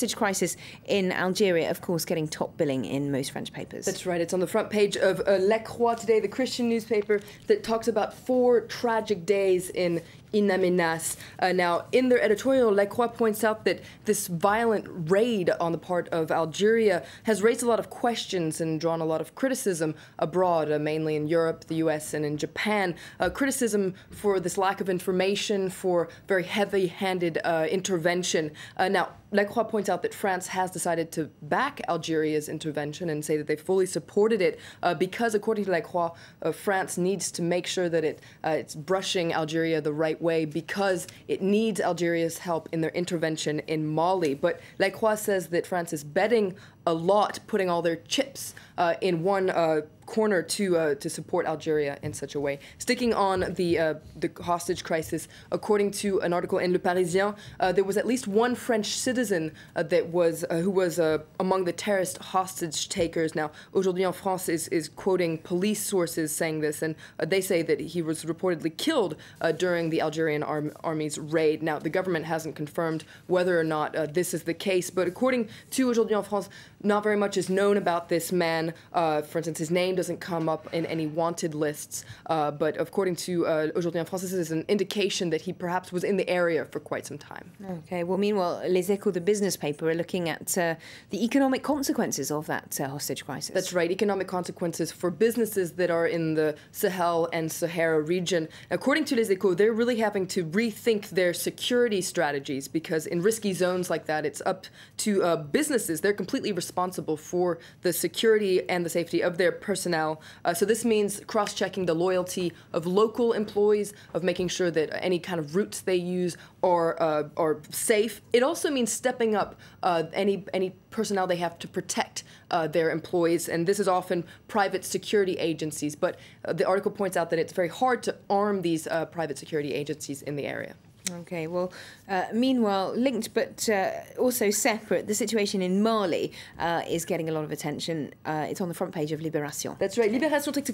hostage crisis in Algeria, of course, getting top billing in most French papers. That's right. It's on the front page of La Croix today, the Christian newspaper that talks about 4 tragic days in Amenas. Now, in their editorial, La Croix points out that this violent raid on the part of Algeria has raised a lot of questions and drawn a lot of criticism abroad, mainly in Europe, the US, and in Japan. Criticism for this lack of information, for very heavy-handed intervention. Now, La Croix points out that France has decided to back Algeria's intervention and say that they fully supported it because, according to La Croix, France needs to make sure that it's brushing Algeria the right way because it needs Algeria's help in their intervention in Mali. But La Croix says that France is betting a lot, putting all their chips in one corner to support Algeria in such a way. Sticking on the hostage crisis, according to an article in Le Parisien, there was at least one French citizen that was who was among the terrorist hostage takers. Now, Aujourd'hui en France is quoting police sources saying this, and they say that he was reportedly killed during the Algerian army's raid. Now, the government hasn't confirmed whether or not this is the case, but according to Aujourd'hui en France, not very much is known about this man. For instance, his name doesn't come up in any wanted lists, but according to Aujourd'hui en France, this is an indication that he perhaps was in the area for quite some time. Okay, well, meanwhile, Les Echos, the business paper, are looking at the economic consequences of that hostage crisis. That's right, economic consequences for businesses that are in the Sahel and Sahara region. According to Les Echos, they're really having to rethink their security strategies because in risky zones like that, it's up to businesses. They're completely responsible for the security and the safety of their personnel. So this means cross-checking the loyalty of local employees, of making sure that any kind of routes they use are safe. It also means stepping up any personnel they have to protect their employees, and this is often private security agencies. But the article points out that it's very hard to arm these private security agencies in the area. Okay, well, meanwhile, linked but also separate, the situation in Mali is getting a lot of attention. It's on the front page of Libération. That's right. Libération takes a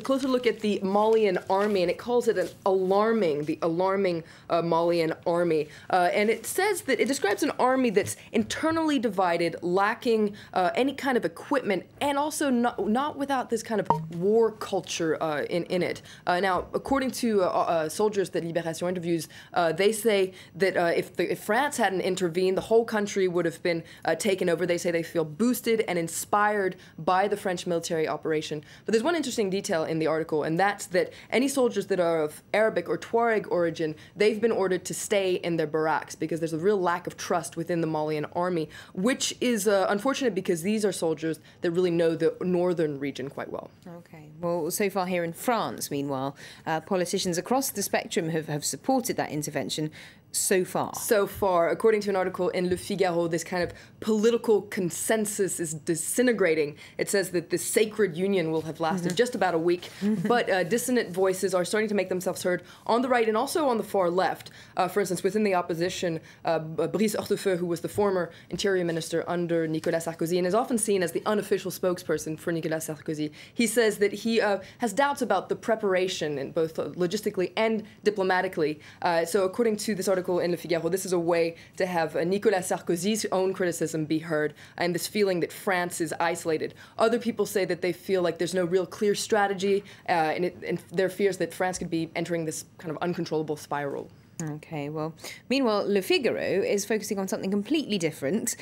closer look at the Malian army, and it calls it the alarming Malian army. And it says that it describes an army that's internally divided, lacking any kind of equipment, and also not without this kind of war culture in it. Now, according to soldiers that Libération interviews, they say that if France hadn't intervened, the whole country would have been taken over. They say they feel boosted and inspired by the French military operation. But there's one interesting detail in the article, and that's that any soldiers that are of Arabic or Tuareg origin, they've been ordered to stay in their barracks because there's a real lack of trust within the Malian army, which is unfortunate because these are soldiers that really know the northern region quite well. Okay. Well, so far here in France, meanwhile, politicians across the spectrum have supported that intervention so far. So far, according to an article in Le Figaro, this kind of political consensus is disintegrating. It says that the sacred union will have lasted just about a week, but dissonant voices are starting to make themselves heard on the right and also on the far left. For instance, within the opposition, Brice Hortefeux, who was the former interior minister under Nicolas Sarkozy and is often seen as the unofficial spokesperson for Nicolas Sarkozy, he says that he has doubts about the preparation, in both logistically and diplomatically. So according to this article in Le Figaro, this is a way to have Nicolas Sarkozy's own criticism be heard and this feeling that France is isolated. Other people say that they feel like there's no real clear strategy and their fears that France could be entering this kind of uncontrollable spiral. Okay, well, meanwhile, Le Figaro is focusing on something completely different.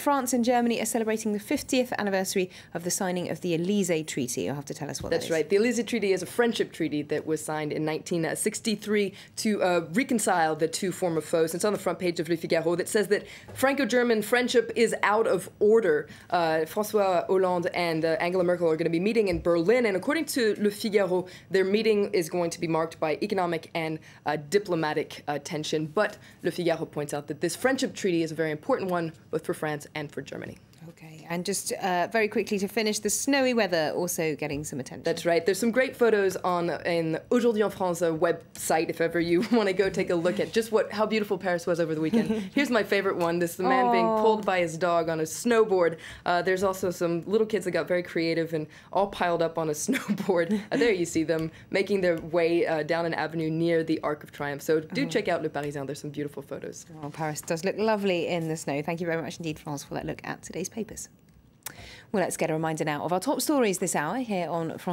France and Germany are celebrating the 50th anniversary of the signing of the Élysée Treaty. You'll have to tell us what that is. That's right. The Élysée Treaty is a friendship treaty that was signed in 1963 to reconcile the two former foes. It's on the front page of Le Figaro that says that Franco-German friendship is out of order. François Hollande and Angela Merkel are going to be meeting in Berlin, and according to Le Figaro, their meeting is going to be marked by economic and diplomatic tension. But Le Figaro points out that this friendship treaty is a very important one, both for France and for Germany. Okay, and just very quickly to finish, the snowy weather also getting some attention. That's right. There's some great photos in Aujourd'hui en France website if ever you want to go take a look at just how beautiful Paris was over the weekend. Here's my favorite one. This is the man being pulled by his dog on a snowboard. There's also some little kids that got very creative and all piled up on a snowboard. There you see them making their way down an avenue near the Arc of Triumph. So do check out Le Parisien. There's some beautiful photos. Oh, Paris does look lovely in the snow. Thank you very much indeed, France, for that look at today's papers. Well, let's get a reminder now of our top stories this hour here on France.